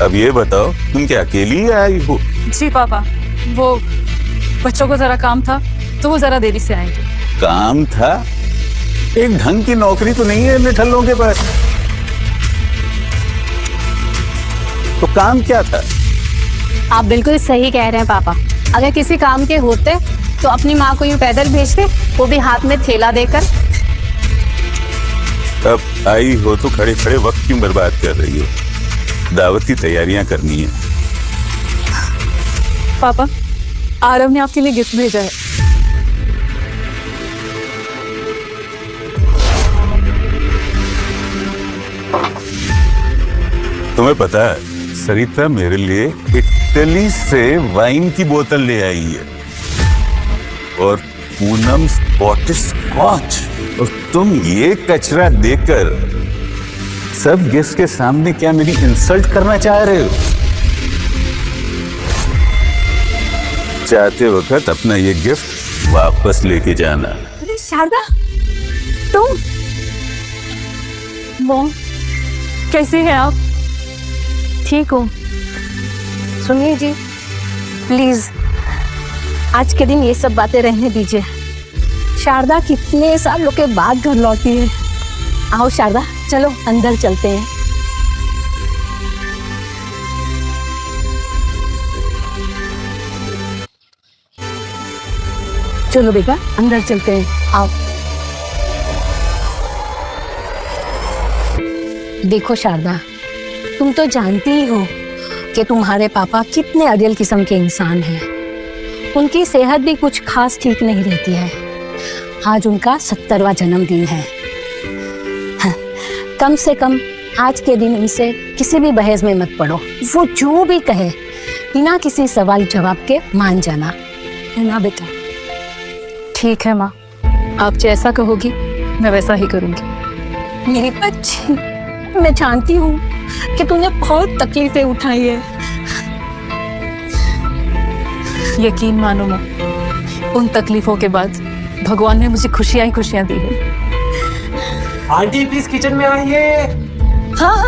अब ये बताओ, तुम क्या अकेली ही आई हो? जी पापा, वो बच्चों को जरा काम था तो वो जरा देरी से आएंगे। काम था? एक ढंग की नौकरी तो नहीं है निठल्लों के पास। तो काम क्या था? आप बिल्कुल सही कह रहे हैं पापा। अगर किसी काम के होते तो अपनी माँ को यूं पैदल भेजते, वो भी हाथ में थैला देकर। अब आई हो तो खड़े खड़े वक्त क्यों बर्बाद कर रही हो? दावत की तैयारियां करनी है। पापा, आरव ने आपके लिए गिफ्ट भेजा है। तुम्हें पता है, सरिता मेरे लिए इटली से वाइन की बोतल ले आई है और पूनम स्कॉटिश स्कॉच, और तुम ये कचरा देकर सब गेस्ट के सामने क्या मेरी इंसल्ट करना चाह रहे हो? चाहते वक्त अपना ये गिफ्ट वापस लेके जाना। अरे शारदा, तुम? मॉम, कैसे हैं आप? ठीक हूँ। सुनिए जी, प्लीज आज के दिन ये सब बातें रहने दीजिए। शारदा कितने सालों के बाद घर लौटी है। आओ शारदा, चलो अंदर चलते हैं। चलो बेटा, अंदर चलते हैं, आओ। देखो शारदा, तुम तो जानती ही हो कि तुम्हारे पापा कितने अड़ियल किस्म के इंसान हैं। उनकी सेहत भी कुछ खास ठीक नहीं रहती है। आज उनका 70वां जन्मदिन है। हाँ, कम से कम आज के दिन उनसे किसी भी बहस में मत पड़ो। वो जो भी कहे बिना किसी सवाल जवाब के मान जाना, है ना बेटा? ठीक है माँ, आप जैसा कहोगी मैं वैसा ही करूँगी। मेरी बच्ची, मैं जानती हूँ कि तुमने बहुत तकलीफें उठाई है। यकीन मानो माँ, उन तकलीफों के बाद भगवान ने मुझे खुशियाँ ही खुशियाँ दी हैं। आंटी प्लीज किचन में आइए। हाँ,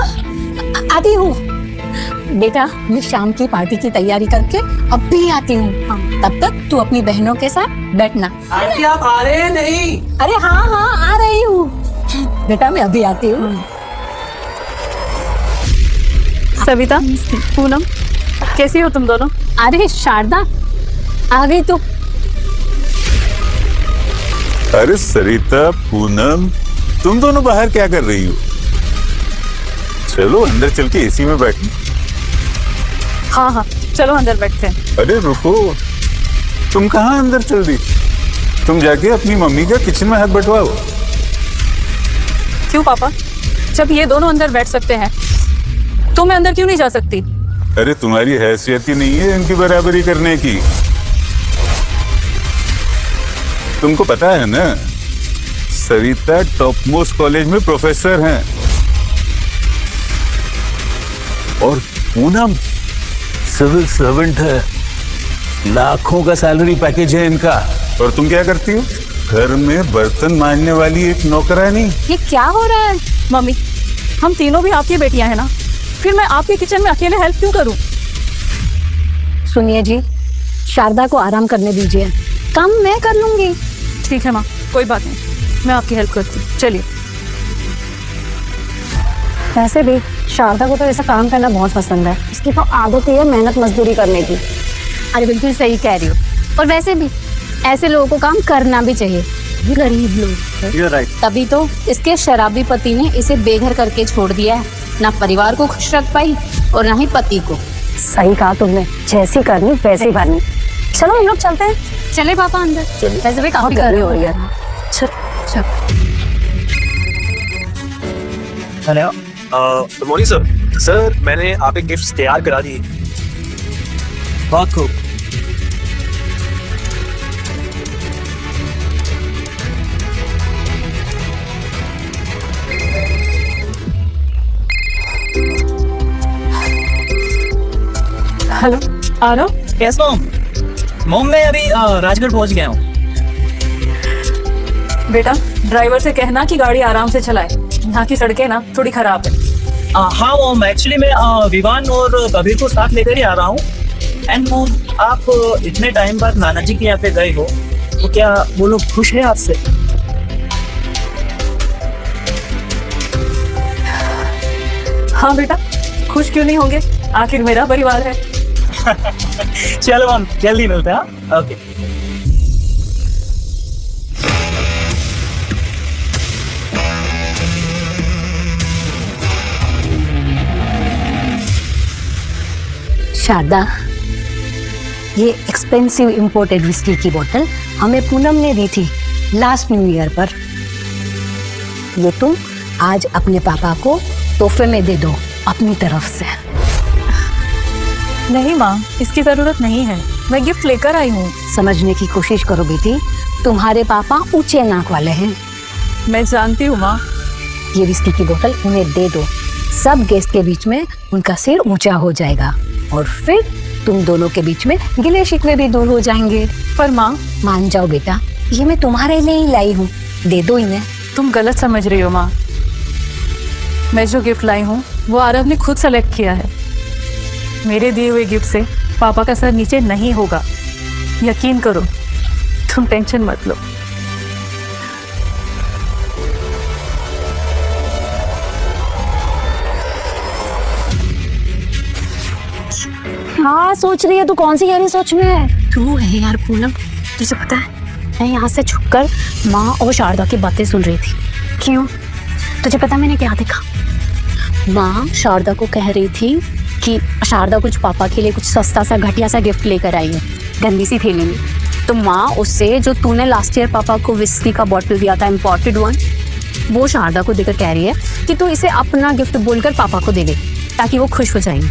आती हूँ बेटा। मैं शाम की पार्टी की तैयारी करके अब भी आती हूँ। तब तक तू अपनी बहनों के साथ बैठना। आंटी आप आ रहे हैं? नहीं। अरे हाँ हाँ, आ रही हूँ बेटा, मैं अभी आती हूँ। सविता, पूनम, कैसी हो तुम दोनों? अरे शारदा, आ गई तू। अरे सरिता, पूनम, तुम दोनों बाहर क्या कर रही हो? चलो अंदर चल के एसी में बैठो। हाँ हाँ, चलो अंदर बैठते हैं। अरे रुको, तुम कहाँ अंदर चल दी? तुम जाके अपनी मम्मी का किचन में हाथ बटवाओ। क्यों पापा, जब ये दोनों अंदर बैठ सकते हैं तो मैं अंदर क्यों नहीं जा सकती? अरे तुम्हारी हैसियत ही नहीं है इनकी बराबरी करने की। तुमको पता है ना, सरिता टॉप मोस्ट कॉलेज में प्रोफेसर हैं और पूनम सिविल सर्वेंट है। लाखों का सैलरी पैकेज है इनका। और तुम क्या करती हो? घर में बर्तन मांजने वाली एक नौकरानी। ये क्या हो रहा है? मम्मी, हम तीनों भी आपकी बेटियां हैं ना, फिर मैं आपके किचन में अकेले हेल्प क्यों करूं? सुनिए जी, शारदा को आराम करने दीजिए, काम मैं कर लूंगी। ठीक है माँ, कोई बात नहीं, मैं आपकी हेल्प करती हूँ। चलिए। वैसे भी शारदा को तो ऐसा काम करना बहुत पसंद है। इसकी तो आदत ही है मेहनत मजदूरी करने की। अरे बिल्कुल सही कह रही हो। और वैसे भी ऐसे लोगों को काम करना भी चाहिए, गरीब लोग। You're right. तभी तो इसके शराबी पति ने इसे बेघर करके छोड़ दिया है। ना परिवार को खुश रख पाई और ना ही पति को। सही कहा तुमने, जैसी करनी वैसी भरनी। चलो हम लोग चलते हैं। चले पापा अंदर। वैसे भी काफी गर्मी हो रही है। चल। Hello, good morning sir. Sir, मैंने आपके गिफ्ट्स तैयार करा दिए। बहुत खूब। Hello Aarav. Yes mom. Mom, मैं अभी राजगढ़ पहुंच गया हूँ। बेटा, ड्राइवर से कहना कि गाड़ी आराम से चलाए। यहाँ की सड़कें ना थोड़ी खराब है। हाँ वो एक्चुअली मैं विवान और कबीर को साथ लेकर ही आ रहा हूँ। एंड आप इतने टाइम बाद नाना जी के यहाँ पे गए हो, तो क्या वो लोग खुश है आपसे? हाँ बेटा, खुश क्यों नहीं होंगे, आखिर मेरा परिवार है। चलो हम जल्दी मिलते हैं। ओके। शारदा, ये एक्सपेंसिव इंपोर्टेड विस्की की बोतल हमें पूनम ने दी थी लास्ट न्यू ईयर पर। ये तुम आज अपने पापा को तोहफे में दे दो अपनी तरफ से। नहीं माँ, इसकी जरूरत नहीं है, मैं गिफ्ट लेकर आई हूँ। समझने की कोशिश करो बेटी, तुम्हारे पापा ऊंचे नाक वाले हैं। मैं जानती हूँ माँ। ये विस्की की बोतल उन्हें दे दो, सब गेस्ट के बीच में उनका सिर ऊंचा हो जाएगा और फिर तुम दोनों के बीच में गिले शिकवे भी दूर हो जाएंगे। पर माँ, मान जाओ बेटा, ये मैं तुम्हारे लिए ही लाई हूँ, दे दो इन्हें। तुम गलत समझ रही हो माँ। मैं जो गिफ्ट लाई हूँ वो आरव ने खुद सेलेक्ट किया है। मेरे दिए हुए गिफ्ट से पापा का सर नीचे नहीं होगा, यकीन करो, तुम टेंशन मत लो। हाँ सोच रही है तू, कौन सी गहरी सोच में है तू? है यार पूनम, तुझे पता है मैं यहाँ से छुपकर माँ और शारदा की बातें सुन रही थी। क्यों? तुझे पता मैंने क्या देखा? माँ शारदा को कह रही थी कि शारदा कुछ पापा के लिए कुछ सस्ता सा घटिया सा गिफ्ट लेकर आई है गंदी सी थैली में। तो माँ उससे जो तूने लास्ट ईयर पापा को विस्की का बॉटल दिया था इम्पोर्टेड वन, वो शारदा को देकर कह रही है कि तू इसे अपना गिफ्ट बोलकर पापा को दे दे ताकि वो खुश हो जाएंगे।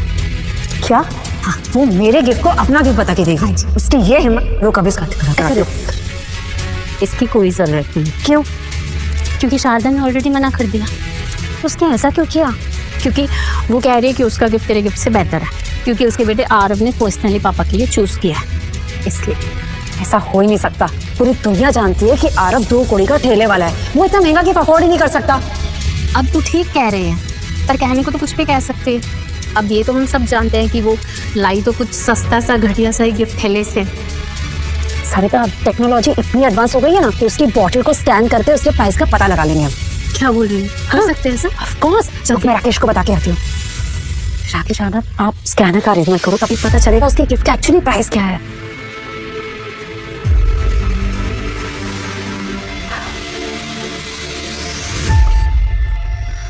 क्या? हाँ, वो मेरे गिफ्ट को अपना गिफ्ट बता के देगा? उसकी ये हिम्मत। रुक, अभी इसकी कोई जरूरत नहीं। क्यों? क्योंकि शारदा ने ऑलरेडी मना कर दिया। उसने ऐसा क्यों किया? क्योंकि वो कह रही है कि उसका गिफ्ट तेरे गिफ्ट से बेहतर है, क्योंकि उसके बेटे आरव ने पर्सनली पापा के लिए चूज किया है, इसलिए। ऐसा हो ही नहीं सकता। पूरी दुनिया जानती है कि आरव 2 कौड़ी का ठेले वाला है, वो इतना महंगा गिफ्ट अफोर्ड ही नहीं कर सकता। अब तू ठीक कह रहे हैं, पर कहने को तो कुछ भी कह सकते हैं। अब ये तो हम सब जानते हैं कि वो लाई तो कुछ सस्ता सा घटिया सा ही गिफ्ट थैले से। सरिता, टेक्नोलॉजी इतनी एडवांस हो गई है ना कि उसकी बॉटल को स्कैन करके उसके प्राइस का पता लगा लेंगे हम। क्या बोल रही हैं? कर सकते हैं सर? Of course. चलो मैं राकेश को बता के आती हूँ। राकेश आनंद, आप स्कैनर का अरेंजमेंट करो, तभी पता चलेगा उसकी गिफ्ट का एक्चुअली प्राइस क्या है।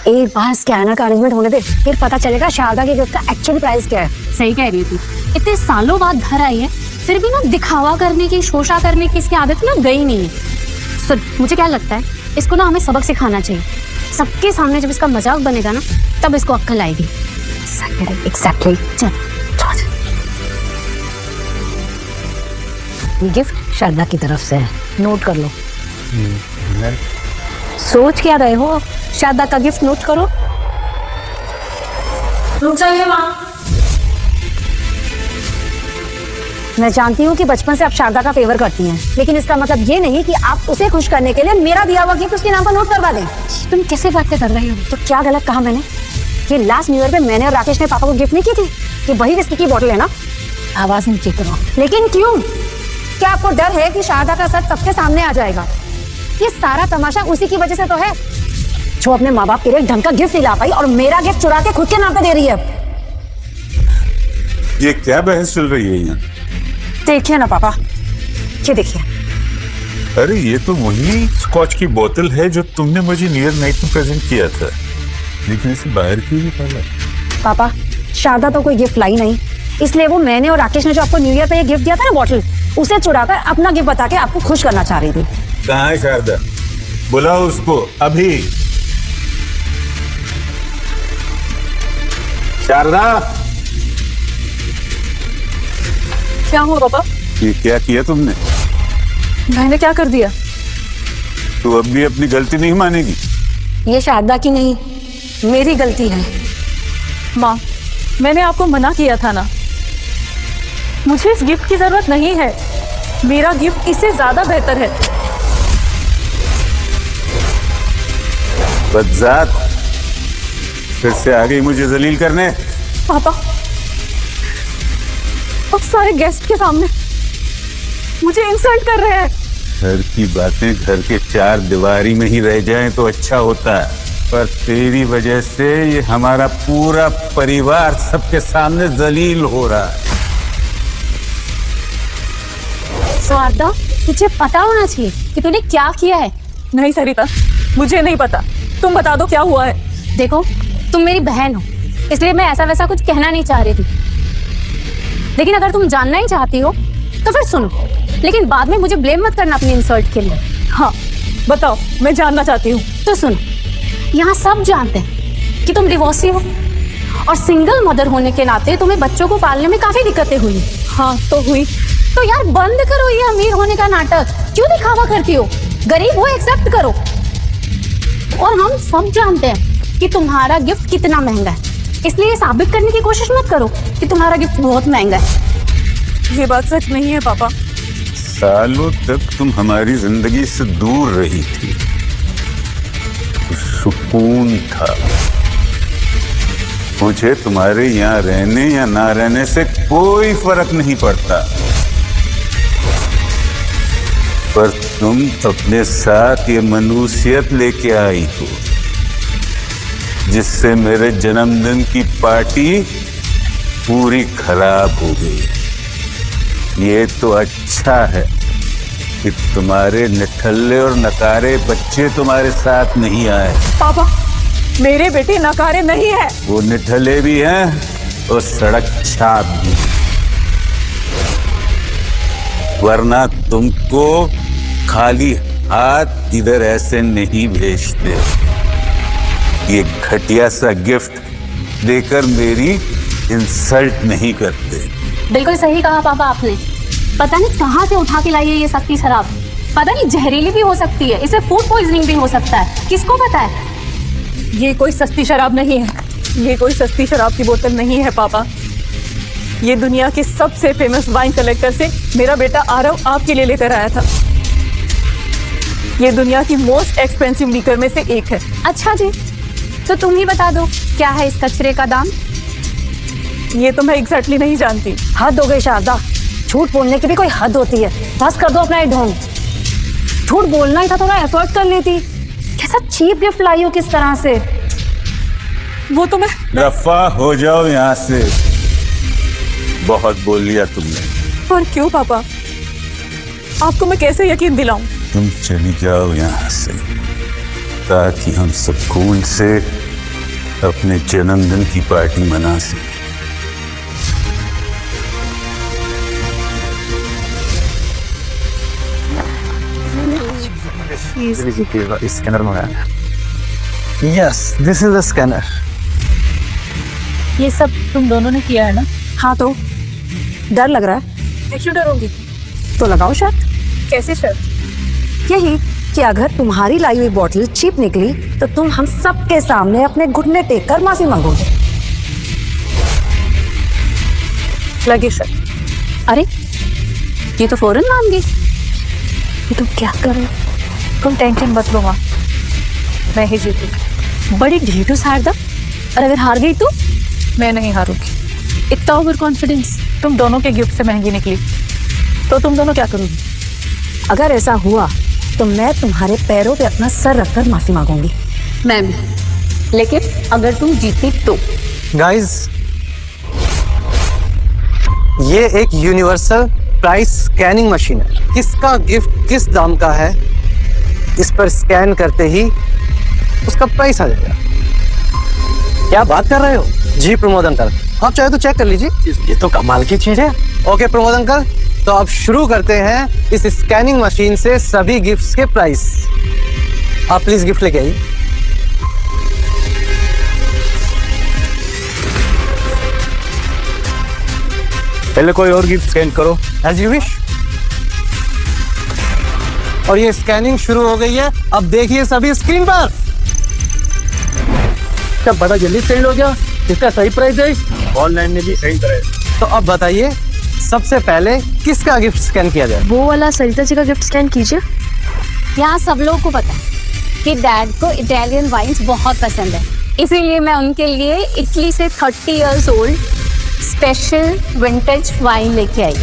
एक बार स्कैनर का अरेंजमेंट होने दे, फिर पता चलेगा शारदा के गिफ्ट का एक्चुअल प्राइस क्या है। सही कह रही थी, इतने सालों बाद घर आई है, फिर भी ना दिखावा करने की, शोशा करने की इसकी आदत ना गई नहीं है। सुन, मुझे क्या लगता है, इसको ना हमें सबक सिखाना चाहिए। सबके सामने जब इसका मजाक बनेगा ना, तब इसको अक्ल आएगी। एग्जैक्टली। चल ये गिफ्ट शारदा की तरफ से है, नोट कर लो। सोच क्या रहे हो? शारदा का गिफ्ट नोट करो। रुक जाइए माँ। मैं जानती हूँ कि बचपन से आप शारदा का फेवर करती हैं, लेकिन इसका मतलब ये नहीं कि आप उसे खुश करने के लिए मेरा दिया हुआ गिफ्ट उसके नाम पर नोट करवा दें। तुम कैसे बातें कर रही हो? तो क्या गलत कहा मैंने? ये लास्ट न्यू ईयर पे मैंने और राकेश ने पापा को गिफ्ट नहीं की थी? ये वही विस्की की बोतल है ना? आवाज नीचे करो। लेकिन क्यों? क्या आपको डर है कि शारदा का सच सबके सामने आ जाएगा? ये सारा तमाशा उसी की वजह से तो है, जो अपने माँ बाप के लिए ढंग का गिफ्ट नहीं ला पाई और मेरा गिफ्ट चुरा के खुद के नाम पे दे रही है। ये क्या बहस चल रही है यहाँ? देखिए ना पापा, ये देखिए। अरे ये तो वही स्कॉच की बोतल है जो तुमने मुझे न्यू ईयर नाइट में प्रेजेंट किया था, लेकिन इसे बाहर क्यों निकाला? पापा, शारदा तो कोई गिफ्ट लाई नहीं, इसलिए वो मैंने और राकेश ने जो आपको न्यू ईयर पे ये गिफ्ट दिया था ना बॉटल, उसे चुराकर अपना गिफ्ट बता के आपको खुश करना चाह रही थी। कहाँ है शारदा? बुलाओ उसको अभी। शारदा, क्या हुआ पापा? ये क्या किया तुमने? मैंने क्या कर दिया? तू अब भी अपनी गलती नहीं मानेगी? ये शारदा की नहीं, मेरी गलती है। माँ, मैंने आपको मना किया था ना, मुझे इस गिफ्ट की जरूरत नहीं है, मेरा गिफ्ट इससे ज्यादा बेहतर है। बदजात, फिर से आ गई मुझे जलील करने। पापा, अब सारे गेस्ट के सामने मुझे इंसल्ट कर रहे हैं। घर की बातें घर के चार दीवारी में ही रह जाएं तो अच्छा होता है, पर तेरी वजह से ये हमारा पूरा परिवार सबके सामने जलील हो रहा है। शारदा, तुझे पता होना चाहिए कि तूने क्या किया है। नहीं सरिता, मुझे नहीं पता, तुम बता दो क्या हुआ है। देखो, तुम मेरी बहन हो, इसलिए मैं ऐसा वैसा कुछ कहना नहीं चाह रही थी। लेकिन अगर तुम जानना ही चाहती हो तो फिर सुनो, लेकिन बाद में मुझे ब्लेम मत करना अपनी इंसल्ट के लिए। हाँ बताओ, मैं जानना चाहती हूँ। तो सुनो, यहाँ सब जानते हैं कि तुम डिवोर्सी हो और सिंगल मदर होने के नाते तुम्हें बच्चों को पालने में काफी दिक्कतें हुई। हाँ तो हुई। तो यार बंद करो ये अमीर होने का नाटक, क्यों दिखावा करती हो? गरीब हो एक्सेप्ट करो। और हम सब जानते हैं कि तुम्हारा गिफ्ट कितना महंगा है, इसलिए साबित करने की कोशिश मत करो कि तुम्हारा गिफ्ट बहुत महंगा है। ये बात सच नहीं है पापा। सालों तक तुम हमारी जिंदगी से दूर रही थी, सुकून था। मुझे तुम्हारे यहाँ रहने या ना रहने से कोई फर्क नहीं पड़ता, पर तुम अपने साथ ये मनुष्यत लेके आई हो जिससे मेरे जन्मदिन की पार्टी पूरी खराब हो गई। ये तो अच्छा है कि तुम्हारे निठल्ले और नकारे बच्चे तुम्हारे साथ नहीं आए। पापा, मेरे बेटे नकारे नहीं है। वो निठल्ले भी हैं और सड़क छाप भी, वरना तुमको खाली हाथ इधर ऐसे नहीं भेजते। ये घटिया सा गिफ्ट देकर मेरी इंसल्ट नहीं करते। बिल्कुल सही कहा पापा आपने। पता नहीं कहाँ से उठा के लाई है ये सस्ती शराब। पता नहीं जहरीली भी हो सकती है, इसे फूड पॉइजनिंग भी हो सकता है, किसको पता है। ये कोई सस्ती शराब नहीं है, ये कोई सस्ती शराब की बोतल नहीं है पापा। ये दुनिया के सबसे फेमस वाइन कलेक्टर से मेरा बेटा आरव आपके लिए लेकर आया था। ये दुनिया की मोस्ट एक्सपेंसिव लीकर में से एक है। अच्छा जी, तो तुम ही बता दो क्या है इस कचरे का दाम। ये तो मैं एग्जैक्टली नहीं जानती। हद हो गई शारदा, झूठ बोलने की भी कोई हद होती है। बस कर दो अपना ये ढोंग। झूठ बोलना ही था, थोड़ा एफर्ट कर लेती। कैसा चीप गिफ्ट लाई हो किस तरह से। वो तो मैं रफा हो जाओ यहाँ से, बहुत बोल लिया तुमने। पर क्यों पापा, आपको मैं कैसे यकीन दिलाऊं। तुम चली जाओ यहाँ से ताकि हम सुकून से अपने जन्मदिन की पार्टी मना सकें। स्कैनर मंगाया। Yes, this is the scanner. ये सब तुम दोनों ने किया है ना? हाँ तो डर लग रहा है। मैं क्यों डरूंगी? तो लगाओ शर्त। कैसे शर्त? यही कि अगर तुम्हारी लाई हुई बॉटल चीप निकली तो तुम हम सबके सामने अपने घुटने टेक कर माफी मांगोगे। लगी शर्त। अरे ये तो फौरन मान गई। ये तुम क्या कर रहे हो? तुम टेंशन मत लो माँ, मैं ही जीतूंगी। बड़ी ढीठ हो शारदा, और अगर हार गई तो? मैं नहीं हारूंगी। इतना ओवर कॉन्फिडेंस तुम दोनों के गिफ्ट से महंगी निकली, तो तुम दोनों क्या करोगी? अगर ऐसा हुआ तो मैं तुम्हारे पैरों पे अपना सर रखकर माफी मांगूंगी। मैं भी। लेकिन अगर तुम जीती तो? गाइस, ये एक यूनिवर्सल प्राइस स्कैनिंग मशीन है। किसका गिफ्ट किस दाम का है, इस पर स्कैन करते ही उसका प्राइस आ जाएगा। क्या बात कर रहे हो? जी प्रमोद अंकल, आप चाहे तो चेक कर लीजिए। ये तो कमाल की चीज है। ओके प्रमोद अंकल, तो अब शुरू करते हैं इस स्कैनिंग मशीन से सभी गिफ्ट्स के प्राइस। आप प्लीज गिफ्ट लेके आइए। पहले कोई और गिफ्ट स्कैन करो। As you wish. और ये स्कैनिंग शुरू हो गई है। अब देखिए सभी स्क्रीन पर। क्या बड़ा जल्दी सेल हो गया? इसका सही प्राइस है, ऑनलाइन में भी सही प्राइस। तो अब बताइए सबसे पहले किसका गिफ्ट स्कैन किया जाए? वो वाला सरिता जी का गिफ्ट स्कैन कीजिए। यहाँ सब लोगों को पता है कि डैड को इटालियन वाइन्स बहुत पसंद है, इसीलिए मैं उनके लिए इटली से 30 years old special vintage wine लेके आई।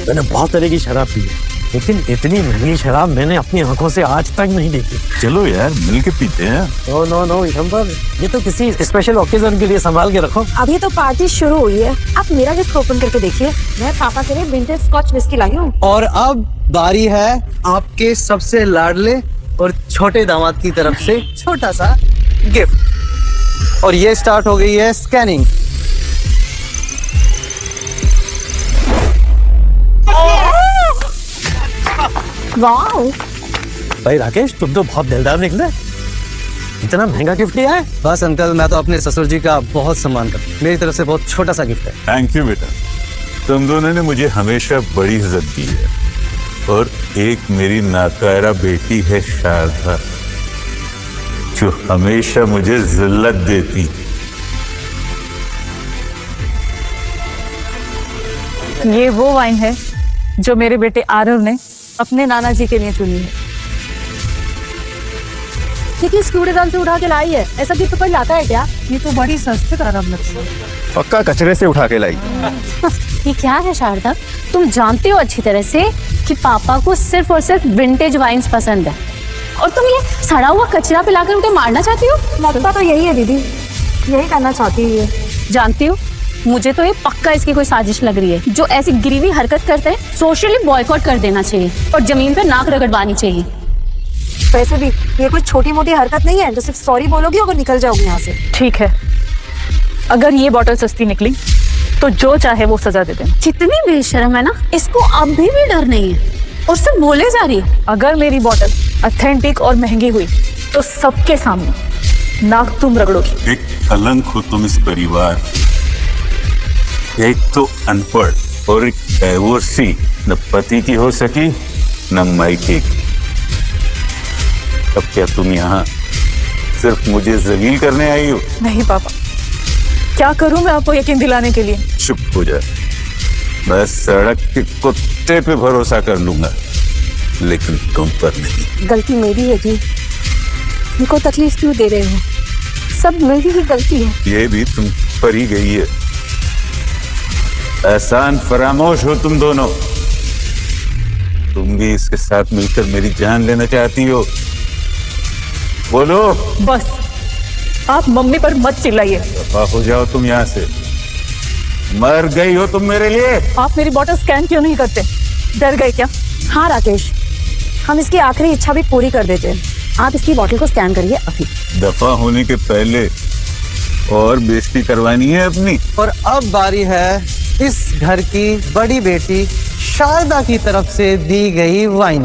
मैंने बहुत तरह की शराब पी है, लेकिन इतनी महंगी शराब मैंने अपनी आंखों से आज तक नहीं देखी। चलो यार मिल के पीते हैं। नो नो नो विशंबर, ये तो किसी स्पेशल ओकेजन के लिए संभाल के रखो। अभी तो पार्टी शुरू हुई है, आप मेरा गिफ्ट ओपन करके देखिए। मैं पापा के लिए विंटेज स्कॉच विस्की लाई हूँ। और अब बारी है आपके सबसे लाडले और छोटे दामाद की तरफ से छोटा सा गिफ्ट। और ये स्टार्ट हो गई है स्कैनिंग। वाओ, भाई राकेश, तुम तो बहुत दिलदार निकले। इतना महंगा गिफ्ट लिया है। बस अंकल, मैं तो अपने ससुर जी का बहुत सम्मान करता हूँ। मेरी तरफ से बहुत छोटा सा गिफ्ट है। थैंक यू बेटा, तुम दोनों ने मुझे हमेशा बड़ी इज्जत दी है। और एक मेरी नाकारा बेटी है शारदा, जो हमेशा मुझे जिल्लत देती। ये वो वाइन है जो मेरे बेटे आरव ने अपने नाना जी के लिए चुनी है। लेकिन कूड़ेदान से उठा के लाई है, ऐसा गिफ्ट कोई लाता है क्या? ये तो बड़ी सस्ती आरव लगती है। पक्का कचरे से उठा के लाई। ये क्या है शारदा? तुम जानते हो अच्छी तरह से कि पापा को सिर्फ और सिर्फ विंटेज वाइन्स पसंद है, और तुम ये सड़ा हुआ कचरा पिलाकर उनको मारना चाहती हो? लगता तो यही है दीदी, यही करना चाहती है। जानती हो, मुझे तो ये पक्का इसकी कोई साजिश लग रही है। जो ऐसी गिरीवी हरकत करते हैं सोशली बॉयकॉट कर देना चाहिए और जमीन पे नाक रगड़वानी चाहिए। वैसे भी ये कोई छोटी मोटी हरकत नहीं है जो सिर्फ सॉरी बोलोगी और निकल जाओगी यहाँ से। ठीक है, अगर ये बॉटल सस्ती निकली तो जो चाहे वो सजा दे देना। कितनी बेशर्म है ना, इसको अभी भी डर नहीं है और सब बोले जा रही है। अगर मेरी बॉटल ऑथेंटिक और महंगी हुई तो सबके सामने नाक तुम रगड़ोगी। एक कलंक हो तुम इस परिवार। एक तो अनपढ़ और एक डाइवोर्सी, न पति की हो सकी न मायके की। अब क्या तुम यहाँ सिर्फ मुझे जलील करने आई हो? नहीं पापा, क्या करूं मैं आपको यकीन दिलाने के लिए? चुप हो जा। मैं सड़क के कुत्ते पे भरोसा कर लूंगा, लेकिन तुम पर नहीं। गलती मेरी है जी, मेरे को तकलीफ क्यों दे रहे हो? सब मेरी ही गलती है। ये भी तुम पर ही गई है। एहसान फरामोश हो तुम दोनों। तुम भी इसके साथ मिलकर मेरी जान लेना चाहती हो? बोलो। बस आप मम्मी पर मत चिल्लाइए। दफा हो जाओ तुम यहाँ से। मर गई हो तुम मेरे लिए। आप मेरी बॉटल स्कैन क्यों नहीं करते? डर गए क्या? हाँ राकेश, हम इसकी आखिरी इच्छा भी पूरी कर देते हैं। आप इसकी बॉटल को स्कैन करिए अभी। दफा होने के पहले और बेइज्जती करवानी है अपनी। और अब बारी है इस घर की बड़ी बेटी शारदा की तरफ से दी गई वाइन।